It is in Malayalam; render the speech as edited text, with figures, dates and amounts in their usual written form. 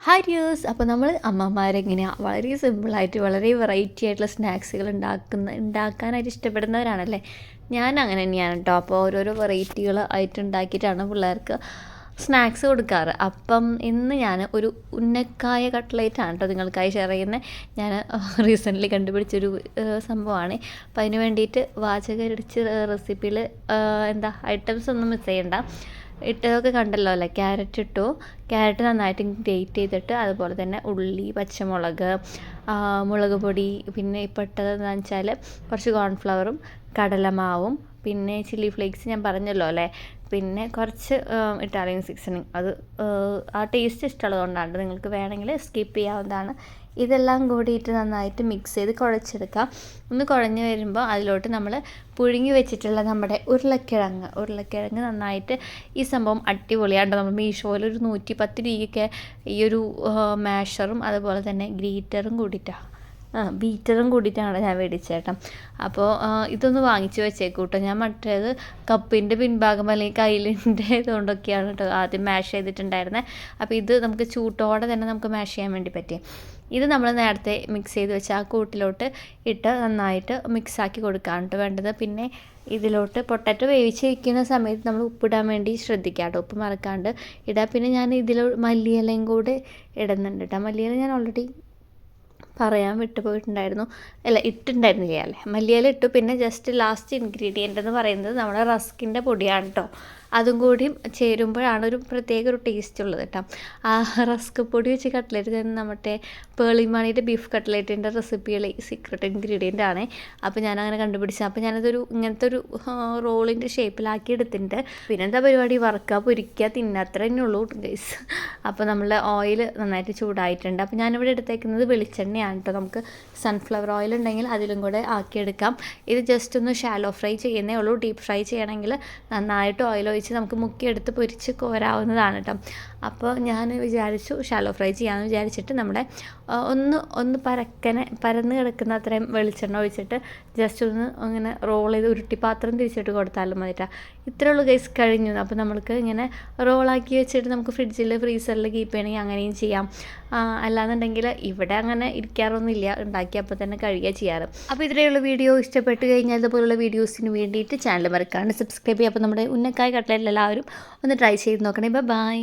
Hi dears. അപ്പോൾ നമ്മൾ അമ്മമാരെങ്ങനെയാണ് വളരെ സിമ്പിളായിട്ട് വളരെ വെറൈറ്റി ആയിട്ടുള്ള സ്നാക്സുകൾ ഉണ്ടാക്കാനായിട്ട് ഇഷ്ടപ്പെടുന്നവരാണല്ലേ. ഞാൻ അങ്ങനെ തന്നെയാണ് കേട്ടോ. അപ്പോൾ ഓരോരോ വെറൈറ്റികൾ ആയിട്ട് ഉണ്ടാക്കിയിട്ടാണ് പിള്ളേർക്ക് സ്നാക്സ് കൊടുക്കാറ്. അപ്പം ഇന്ന് ഞാൻ ഒരു ഉന്നക്കായ കട്ട്ലേറ്റാണ് കേട്ടോ നിങ്ങൾക്കായി ഷെയർ ചെയ്യുന്നത്. ഞാൻ റീസെൻ്റ്ലി കണ്ടുപിടിച്ചൊരു സംഭവമാണ്. അപ്പോൾ അതിന് വേണ്ടിയിട്ട് വാചകടിച്ച് റെസിപ്പിയിൽ ഐറ്റംസ് ഒന്നും മിസ് ചെയ്യണ്ട. ഇട്ടതൊക്കെ കണ്ടല്ലോ അല്ലേ. ക്യാരറ്റ് നന്നായിട്ട് ഗ്രേറ്റ് ചെയ്തിട്ട്, അതുപോലെ തന്നെ ഉള്ളി, പച്ചമുളക്, മുളക് പൊടി, പിന്നെ ഇപ്പോൾ ഇട്ടതെന്ന് വെച്ചാൽ കുറച്ച് കോൺഫ്ലവറും കടലമാവും, പിന്നെ ചില്ലി ഫ്ലേക്സ് ഞാൻ പറഞ്ഞല്ലോ അല്ലേ, പിന്നെ കുറച്ച് ഇറ്റാലിയൻ സീസണിങ്. അത് ആ ടേസ്റ്റ് ഇഷ്ടമുള്ളതുകൊണ്ടാണ്. നിങ്ങൾക്ക് വേണമെങ്കിൽ സ്കിപ്പ് ചെയ്യാവുന്നതാണ്. ഇതെല്ലാം കൂടിയിട്ട് നന്നായിട്ട് മിക്സ് ചെയ്ത് കുഴച്ചെടുക്കാം. ഒന്ന് കുഴഞ്ഞ് വരുമ്പോൾ അതിലോട്ട് നമ്മൾ പുഴുങ്ങി വെച്ചിട്ടുള്ള നമ്മുടെ ഉരുളക്കിഴങ്ങ് നന്നായിട്ട്, ഈ സംഭവം അടിപൊളിയാണ്. നമ്മൾ മീഷോയിൽ ഒരു 110 രൂപയ്ക്ക് ഈ ഒരു മാഷറും അതുപോലെ തന്നെ ബീറ്ററും കൂടിയിട്ടാണ് ഞാൻ മേടിച്ചേട്ടൻ. അപ്പോൾ ഇതൊന്ന് വാങ്ങിച്ച് വെച്ചേക്കൂട്ടോ. ഞാൻ മറ്റേത് കപ്പിൻ്റെ പിൻഭാഗം അല്ലെങ്കിൽ കയ്യിലിൻ്റെ ഇതുകൊണ്ടൊക്കെയാണ് കേട്ടോ ആദ്യം മാഷ് ചെയ്തിട്ടുണ്ടായിരുന്നത്. അപ്പോൾ ഇത് നമുക്ക് ചൂട്ടോടെ തന്നെ നമുക്ക് മാഷ് ചെയ്യാൻ വേണ്ടി പറ്റി. ഇത് നമ്മൾ നേരത്തെ മിക്സ് ചെയ്ത് വെച്ച് ആ കൂട്ടിലോട്ട് ഇട്ട് നന്നായിട്ട് മിക്സാക്കി കൊടുക്കുകയാണ് കേട്ടോ വേണ്ടത്. പിന്നെ ഇതിലോട്ട് പൊട്ടാറ്റോ വേവിച്ച് വയ്ക്കുന്ന സമയത്ത് നമ്മൾ ഉപ്പിടാൻ വേണ്ടി ശ്രദ്ധിക്കാം കേട്ടോ. ഉപ്പ് മറക്കാണ്ട് ഇടുക. പിന്നെ ഞാൻ മല്ലിയിലയും കൂടെ ഇടുന്നുണ്ട് കേട്ടോ. മല്ലിയില ഞാൻ ഓൾറെഡി പറയാൻ വിട്ടുപോയിട്ടുണ്ടായിരുന്നു. ഇട്ടുണ്ടായിരുന്നില്ല അല്ലേ. മല്ലിയില ഇട്ടു. പിന്നെ ജസ്റ്റ് ലാസ്റ്റ് ഇൻഗ്രീഡിയൻ്റ് എന്ന് പറയുന്നത് നമ്മുടെ റസ്കിൻ്റെ പൊടിയാണ് കേട്ടോ. അതും കൂടി ചേരുമ്പോഴാണ് ഒരു ടേസ്റ്റ് ഉള്ളത് കേട്ടോ. ആ റസ്ക് പൊടി വെച്ച് കട്ട്ലേറ്റ് തന്നെ നമ്മുടെ പേളിമാണിയുടെ ബീഫ് കട്ട്ലേറ്റിൻ്റെ റെസിപ്പികൾ സീക്രട്ട് ഇൻഗ്രീഡിയൻ്റ് ആണ്. അപ്പോൾ ഞാനങ്ങനെ കണ്ടുപിടിച്ചത്. അപ്പോൾ ഇങ്ങനത്തെ ഒരു റോളിൻ്റെ ഷേപ്പിലാക്കി എടുത്തിട്ടുണ്ട്. പിന്നെന്താ പരിപാടി, വറുക്കുക, പൊരിക്കുക, തിന്നുക, അത്ര തന്നെ ഉള്ളൂ ഗൈസ്. അപ്പോൾ നമ്മളുടെ ഓയിൽ നന്നായിട്ട് ചൂടായിട്ടുണ്ട്. അപ്പോൾ ഞാനിവിടെ എടുത്തേക്കുന്നത് വെളിച്ചെണ്ണയാണ് കേട്ടോ. നമുക്ക് സൺഫ്ലവർ ഓയിൽ ഉണ്ടെങ്കിൽ അതിലും കൂടെ ആക്കിയെടുക്കാം. ഇത് ജസ്റ്റ് ഒന്ന് ഷാലോ ഫ്രൈ ചെയ്യുന്നേ ഉള്ളൂ. ഡീപ്പ് ഫ്രൈ ചെയ്യണമെങ്കിൽ നന്നായിട്ട് ഓയിൽ ഒഴിച്ച് നമുക്ക് മുക്കിയെടുത്ത് പൊരിച്ച് കോരാവുന്നതാണ് കേട്ടോ. അപ്പോൾ ഞാൻ വിചാരിച്ചു ഷാലോ ഫ്രൈ ചെയ്യാമെന്ന് വിചാരിച്ചിട്ട് നമ്മുടെ ഒന്ന് പരന്ന് കിടക്കുന്ന അത്രയും വെളിച്ചെണ്ണ ഒഴിച്ചിട്ട് ജസ്റ്റ് ഒന്ന് അങ്ങനെ റോൾ ചെയ്ത് ഉരുട്ടി പാത്രം തിരിച്ചിട്ട് കൊടുത്താലും മതിട്ടാ. ഇത്രയേ ഉള്ളൂ ഗൈസ്, കഴിഞ്ഞു. അപ്പോൾ നമുക്ക് ഇങ്ങനെ റോളാക്കി വെച്ചിട്ട് നമുക്ക് ഫ്രീസറിൽ കീപ്പ് ചെയ്യണമെങ്കിൽ അങ്ങനെയും ചെയ്യാം. അല്ലാന്നുണ്ടെങ്കിൽ ഇവിടെ അങ്ങനെ ഇരിക്കാറൊന്നുമില്ല, ഉണ്ടാക്കി അപ്പോൾ തന്നെ കഴിയുക ചെയ്യാറ്. അപ്പോൾ ഇത്രയുള്ള വീഡിയോ ഇഷ്ടപ്പെട്ട് കഴിഞ്ഞാൽ ഇതുപോലുള്ള വീഡിയോസിന് വേണ്ടിയിട്ട് ചാനൽ മറക്കാണ്ട് സബ്സ്ക്രൈബ് ചെയ്യുക. അപ്പോൾ നമ്മുടെ ഉന്നക്കായ കട്ട്ലേറ്റിൽ എല്ലാവരും ഒന്ന് ട്രൈ ചെയ്ത് നോക്കണേ. ബൈ.